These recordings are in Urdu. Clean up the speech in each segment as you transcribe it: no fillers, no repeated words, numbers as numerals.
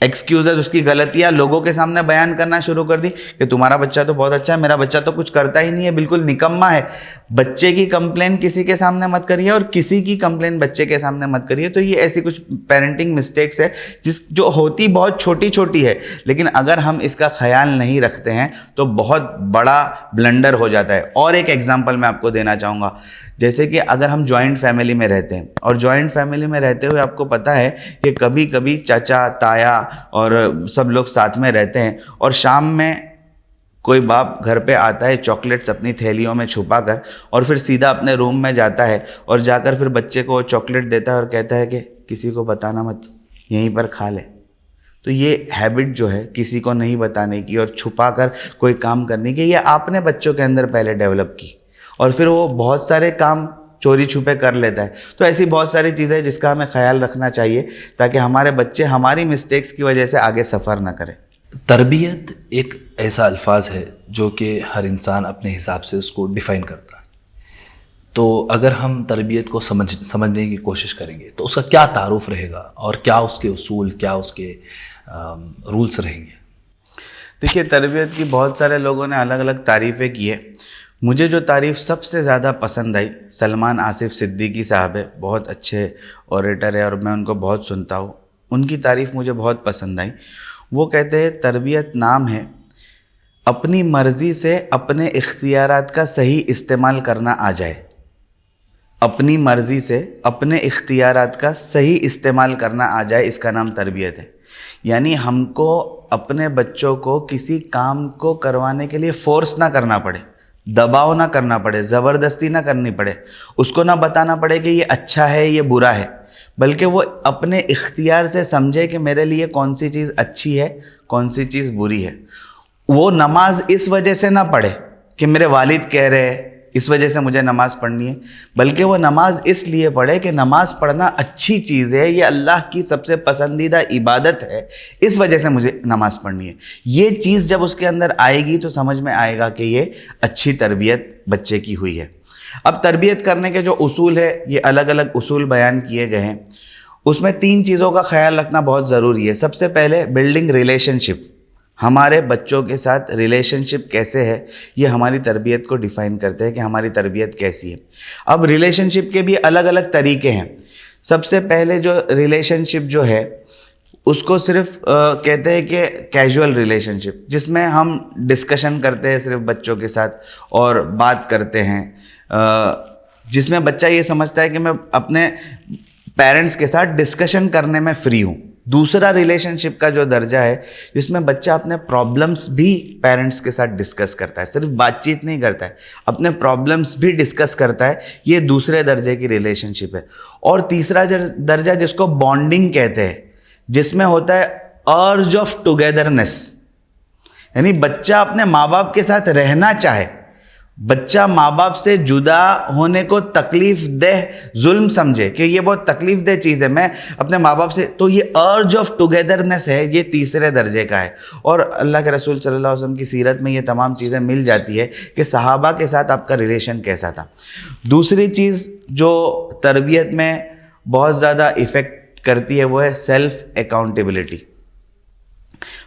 ایکسکیوزز, اس کی غلطیاں لوگوں کے سامنے بیان کرنا شروع کر دی کہ تمہارا بچہ تو بہت اچھا ہے, میرا بچہ تو کچھ کرتا ہی نہیں ہے, بالکل نکما ہے. بچے کی کمپلین کسی کے سامنے مت کریے اور کسی کی کمپلین بچے کے سامنے مت کریے. تو یہ ایسی کچھ پیرنٹنگ مسٹیکس ہے جو ہوتی بہت چھوٹی چھوٹی ہے, لیکن اگر ہم اس کا خیال نہیں رکھتے ہیں تو بہت بڑا بلنڈر ہو جاتا ہے. اور ایک ایگزامپل میں آپ کو دینا چاہوں گا, جیسے کہ اگر ہم جوائنٹ فیملی میں رہتے ہیں, اور جوائنٹ فیملی میں رہتے ہوئے آپ کو پتہ ہے کہ کبھی کبھی چچا تایا اور سب لوگ ساتھ میں رہتے ہیں, اور شام میں کوئی باپ گھر پہ آتا ہے چاکلیٹس اپنی تھیلیوں میں چھپا کر, اور پھر سیدھا اپنے روم میں جاتا ہے اور جا کر پھر بچے کو چاکلیٹ دیتا ہے اور کہتا ہے کہ کسی کو بتانا مت, یہیں پر کھا لے. تو یہ ہیبٹ جو ہے کسی کو نہیں بتانے کی اور چھپا کر کوئی کام کرنے کی, یہ آپ نے بچوں کے اندر پہلے ڈیولپ کی, اور پھر وہ بہت سارے کام چوری چھپے کر لیتا ہے. تو ایسی بہت ساری چیزیں جس کا ہمیں خیال رکھنا چاہیے تاکہ ہمارے بچے ہماری مسٹیکس کی وجہ سے آگے سفر نہ کریں. تربیت ایک ایسا الفاظ ہے جو کہ ہر انسان اپنے حساب سے اس کو ڈیفائن کرتا ہے. تو اگر ہم تربیت کو سمجھنے کی کوشش کریں گے تو اس کا کیا تعارف رہے گا, اور کیا اس کے اصول, کیا اس کے رولس رہیں گے؟ دیکھیے, تربیت کی بہت سارے لوگوں نے الگ الگ تعریفیں کی ہے. مجھے جو تعریف سب سے زیادہ پسند آئی, سلمان آصف صدیقی صاحب ہے, بہت اچھے اوریٹر ہے اور میں ان کو بہت سنتا ہوں. ان کی تعریف مجھے بہت پسند آئی. وہ کہتے ہیں تربیت نام ہے اپنی مرضی سے اپنے اختیارات کا صحیح استعمال کرنا آ جائے. اپنی مرضی سے اپنے اختیارات کا صحیح استعمال کرنا آ جائے, اس کا نام تربیت ہے. یعنی ہم کو اپنے بچوں کو کسی کام کو کروانے کے لیے فورس نہ کرنا پڑے, دباؤ نہ کرنا پڑے, زبردستی نہ کرنی پڑے, اس کو نہ بتانا پڑے کہ یہ اچھا ہے یہ برا ہے, بلکہ وہ اپنے اختیار سے سمجھے کہ میرے لیے کون سی چیز اچھی ہے کون سی چیز بری ہے. وہ نماز اس وجہ سے نہ پڑھے کہ میرے والد کہہ رہے ہیں اس وجہ سے مجھے نماز پڑھنی ہے, بلکہ وہ نماز اس لیے پڑھے کہ نماز پڑھنا اچھی چیز ہے, یہ اللہ کی سب سے پسندیدہ عبادت ہے, اس وجہ سے مجھے نماز پڑھنی ہے. یہ چیز جب اس کے اندر آئے گی تو سمجھ میں آئے گا کہ یہ اچھی تربیت بچے کی ہوئی ہے. اب تربیت کرنے کے جو اصول ہے, یہ الگ الگ اصول بیان کیے گئے ہیں. اس میں 3 چیزوں کا خیال رکھنا بہت ضروری ہے. سب سے پہلے بلڈنگ ریلیشن شپ, ہمارے بچوں کے ساتھ ریلیشن شپ کیسے ہے یہ ہماری تربیت کو ڈیفائن کرتے ہیں کہ ہماری تربیت کیسی ہے. اب ریلیشن شپ کے بھی الگ الگ طریقے ہیں. سب سے پہلے جو ریلیشن شپ جو ہے اس کو صرف کہتے ہیں کہ کیجول ریلیشن شپ, جس میں ہم ڈسکشن کرتے ہیں صرف بچوں کے ساتھ اور بات کرتے ہیں, جس میں بچہ یہ سمجھتا ہے کہ میں اپنے پیرنٹس کے ساتھ ڈسکشن کرنے میں فری ہوں. دوسرا ریلیشن شپ کا جو درجہ ہے جس میں بچہ اپنے پرابلمس بھی پیرنٹس کے ساتھ ڈسکس کرتا ہے, صرف بات چیت نہیں کرتا ہے, اپنے پرابلمس بھی ڈسکس کرتا ہے, یہ دوسرے درجے کی ریلیشن شپ ہے. اور تیسرا درجہ جس کو بانڈنگ کہتے ہیں, جس میں ہوتا ہے ارج آف ٹوگیدرنس, یعنی بچہ اپنے ماں باپ کے ساتھ رہنا چاہے, بچہ ماں باپ سے جدا ہونے کو تکلیف دہ ظلم سمجھے کہ یہ بہت تکلیف دہ چیز ہے میں اپنے ماں باپ سے, تو یہ ارج آف ٹوگیدرنس ہے, یہ تیسرے درجے کا ہے. اور اللہ کے رسول صلی اللہ علیہ وسلم کی سیرت میں یہ تمام چیزیں مل جاتی ہے کہ صحابہ کے ساتھ آپ کا ریلیشن کیسا تھا. دوسری چیز جو تربیت میں بہت زیادہ ایفیکٹ کرتی ہے وہ ہے سیلف اکاؤنٹیبلٹی.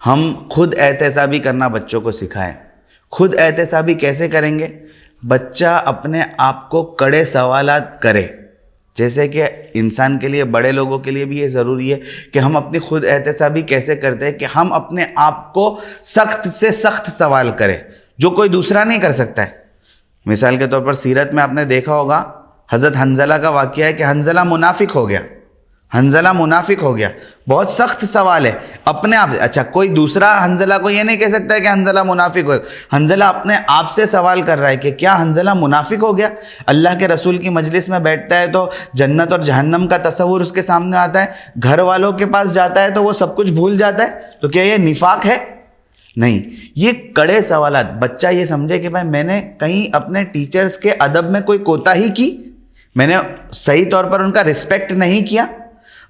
ہم خود احتسابی کرنا بچوں کو سکھائیں. خود احتسابی کیسے کریں گے؟ بچہ اپنے آپ کو کڑے سوالات کرے. جیسے کہ انسان کے لیے, بڑے لوگوں کے لیے بھی یہ ضروری ہے کہ ہم اپنی خود احتسابی کیسے کرتے ہیں کہ ہم اپنے آپ کو سخت سے سخت سوال کریں جو کوئی دوسرا نہیں کر سکتا ہے. مثال کے طور پر سیرت میں آپ نے دیکھا ہوگا حضرت حنظلہ کا واقعہ ہے کہ حنظلہ منافق ہو گیا. حنظلہ منافق ہو گیا, بہت سخت سوال ہے اپنے آپ. اچھا, کوئی دوسرا حنظلہ کو یہ نہیں کہہ سکتا ہے کہ حنظلہ منافق ہو. حنظلہ اپنے آپ سے سوال کر رہا ہے کہ کیا حنظلہ منافق ہو گیا؟ اللہ کے رسول کی مجلس میں بیٹھتا ہے تو جنت اور جہنم کا تصور اس کے سامنے آتا ہے, گھر والوں کے پاس جاتا ہے تو وہ سب کچھ بھول جاتا ہے, تو کیا یہ نفاق ہے؟ نہیں. یہ کڑے سوالات, بچہ یہ سمجھے کہ بھائی میں نے کہیں اپنے ٹیچرز کے ادب میں کوئی کوتاہی کی, میں نے صحیح طور پر ان کا رسپیکٹ نہیں کیا.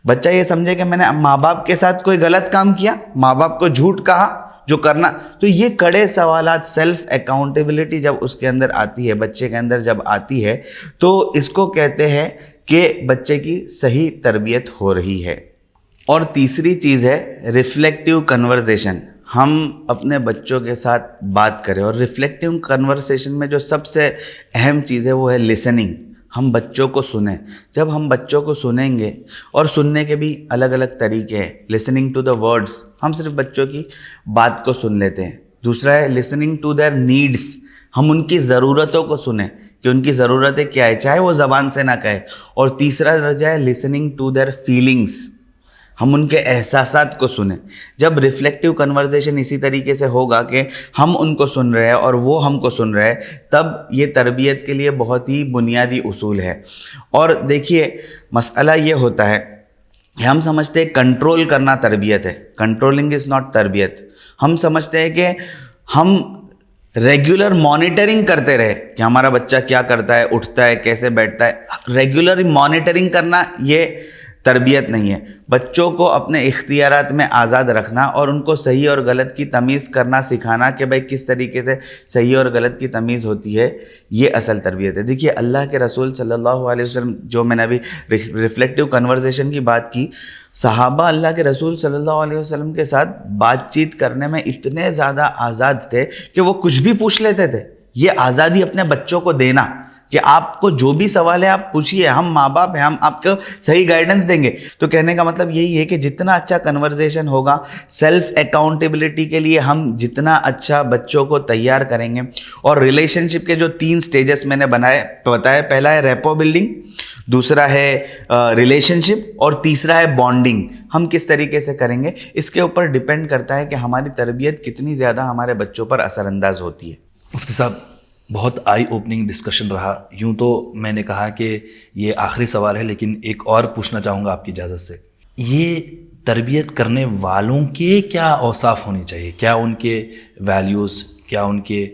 بچہ یہ سمجھے کہ میں نے ماں باپ کے ساتھ کوئی غلط کام کیا, ماں باپ کو جھوٹ کہا جو کرنا. تو یہ کڑے سوالات, سیلف اکاؤنٹیبلٹی جب اس کے اندر آتی ہے, بچے کے اندر جب آتی ہے, تو اس کو کہتے ہیں کہ بچے کی صحیح تربیت ہو رہی ہے. اور تیسری چیز ہے ریفلیکٹیو کنورزیشن. ہم اپنے بچوں کے ساتھ بات کریں, اور ریفلیکٹیو کنورسیشن میں جو سب سے اہم چیز ہے وہ ہے لسننگ. ہم بچوں کو سنیں. جب ہم بچوں کو سنیں گے, اور سننے کے بھی الگ الگ طریقے ہیں. لسننگ ٹو دا ورڈس, ہم صرف بچوں کی بات کو سن لیتے ہیں. دوسرا ہے لسننگ ٹو دیئر نیڈس, ہم ان کی ضرورتوں کو سنیں کہ ان کی ضرورتیں کیا ہے, چاہے وہ زبان سے نہ کہے. اور تیسرا درجہ ہے لسننگ ٹو دیئر فیلنگس, ہم ان کے احساسات کو سنیں. جب ریفلیکٹیو کنورزیشن اسی طریقے سے ہوگا کہ ہم ان کو سن رہے ہیں اور وہ ہم کو سن رہے ہیں, تب یہ تربیت کے لیے بہت ہی بنیادی اصول ہے. اور دیکھیے مسئلہ یہ ہوتا ہے کہ ہم سمجھتے ہیں کنٹرول کرنا تربیت ہے. کنٹرولنگ از ناٹ تربیت. ہم سمجھتے ہیں کہ ہم ریگولر مانیٹرنگ کرتے رہے کہ ہمارا بچہ کیا کرتا ہے, اٹھتا ہے, کیسے بیٹھتا ہے. ریگولر مانیٹرنگ کرنا یہ تربیت نہیں ہے. بچوں کو اپنے اختیارات میں آزاد رکھنا اور ان کو صحیح اور غلط کی تمیز کرنا سکھانا کہ بھائی کس طریقے سے صحیح اور غلط کی تمیز ہوتی ہے, یہ اصل تربیت ہے. دیکھیے اللہ کے رسول صلی اللہ علیہ وسلم, جو میں نے ابھی ریفلیکٹیو کنورزیشن کی بات کی, صحابہ اللہ کے رسول صلی اللہ علیہ وسلم کے ساتھ بات چیت کرنے میں اتنے زیادہ آزاد تھے کہ وہ کچھ بھی پوچھ لیتے تھے. یہ آزادی اپنے بچوں کو دینا کہ آپ کو جو بھی سوال ہے آپ پوچھیے, ہم ماں باپ ہیں, ہم آپ کو صحیح گائیڈنس دیں گے. تو کہنے کا مطلب یہی ہے کہ جتنا اچھا کنورزیشن ہوگا, سیلف اکاؤنٹیبلٹی کے لیے ہم جتنا اچھا بچوں کو تیار کریں گے. اور ریلیشن شپ کے جو 3 سٹیجز میں نے بتایا, پہلا ہے ریپو بلڈنگ, دوسرا ہے ریلیشن شپ, اور تیسرا ہے بانڈنگ. ہم کس طریقے سے کریں گے اس کے اوپر ڈیپینڈ کرتا ہے کہ ہماری تربیت کتنی زیادہ ہمارے بچوں پر اثر انداز ہوتی ہے. مفتی صاحب, بہت آئی اوپننگ ڈسکشن رہا. یوں تو میں نے کہا کہ یہ آخری سوال ہے, لیکن ایک اور پوچھنا چاہوں گا آپ کی اجازت سے. یہ تربیت کرنے والوں کے کیا اوصاف ہونی چاہیے, کیا ان کے ویلیوز, کیا ان کے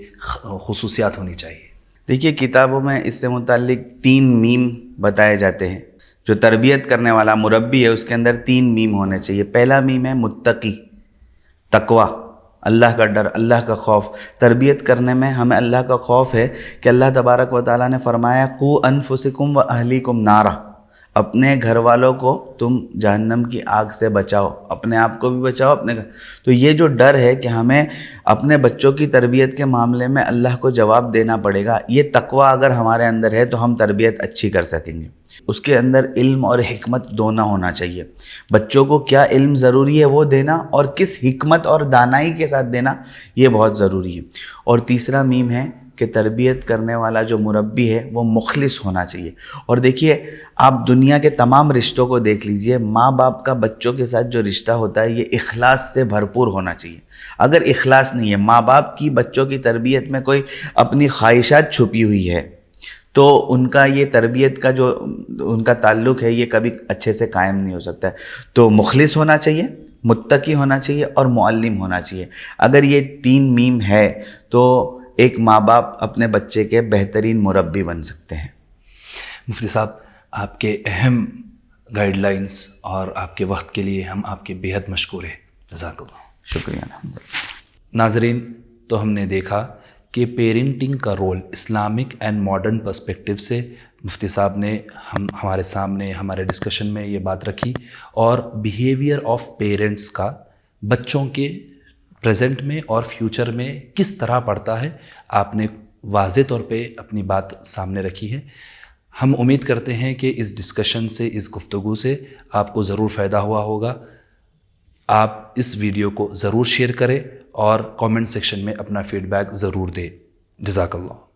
خصوصیات ہونی چاہیے؟ دیکھیے کتابوں میں اس سے متعلق 3 میم بتائے جاتے ہیں. جو تربیت کرنے والا مربی ہے اس کے اندر 3 میم ہونے چاہیے. پہلا میم ہے متقی, تقوی, اللہ کا ڈر, اللہ کا خوف. تربیت کرنے میں ہمیں اللہ کا خوف ہے کہ اللہ تبارک و تعالیٰ نے فرمایا قو انفسکم و اہلیکم نارا, اپنے گھر والوں کو تم جہنم کی آگ سے بچاؤ, اپنے آپ کو بھی بچاؤ, اپنے گھر. تو یہ جو ڈر ہے کہ ہمیں اپنے بچوں کی تربیت کے معاملے میں اللہ کو جواب دینا پڑے گا, یہ تقوی اگر ہمارے اندر ہے تو ہم تربیت اچھی کر سکیں گے. اس کے اندر علم اور حکمت دونوں ہونا چاہیے. بچوں کو کیا علم ضروری ہے وہ دینا, اور کس حکمت اور دانائی کے ساتھ دینا, یہ بہت ضروری ہے. اور تیسرا میم ہے کہ تربیت کرنے والا جو مربی ہے وہ مخلص ہونا چاہیے. اور دیکھیے آپ دنیا کے تمام رشتوں کو دیکھ لیجئے, ماں باپ کا بچوں کے ساتھ جو رشتہ ہوتا ہے یہ اخلاص سے بھرپور ہونا چاہیے. اگر اخلاص نہیں ہے, ماں باپ کی بچوں کی تربیت میں کوئی اپنی خواہشات چھپی ہوئی ہے, تو ان کا یہ تربیت کا جو ان کا تعلق ہے یہ کبھی اچھے سے قائم نہیں ہو سکتا ہے. تو مخلص ہونا چاہیے, متقی ہونا چاہیے, اور معلم ہونا چاہیے. اگر یہ 3 میم ہے تو ایک ماں باپ اپنے بچے کے بہترین مربی بن سکتے ہیں. مفتی صاحب, آپ کے اہم گائیڈ لائنس اور آپ کے وقت کے لیے ہم آپ کے بیحد مشکور ہیں. جزاک اللہ. شکریہ. الحمدللہ. ناظرین, تو ہم نے دیکھا کہ پیرنٹنگ کا role Islamic and modern perspective سے مفتی صاحب نے ہمارے سامنے ہمارے ڈسکشن میں یہ بات رکھی, اور بیہیویئر آف پیرنٹس کا بچوں کے پریزنٹ میں اور فیوچر میں کس طرح پڑتا ہے, آپ نے واضح طور پہ اپنی بات سامنے رکھی ہے. ہم امید کرتے ہیں کہ اس ڈسکشن سے, اس گفتگو سے آپ کو ضرور فائدہ ہوا ہوگا. آپ اس ویڈیو کو ضرور شیئر کریں اور کامنٹ سیکشن میں اپنا فیڈ بیک ضرور دیں. جزاک اللہ.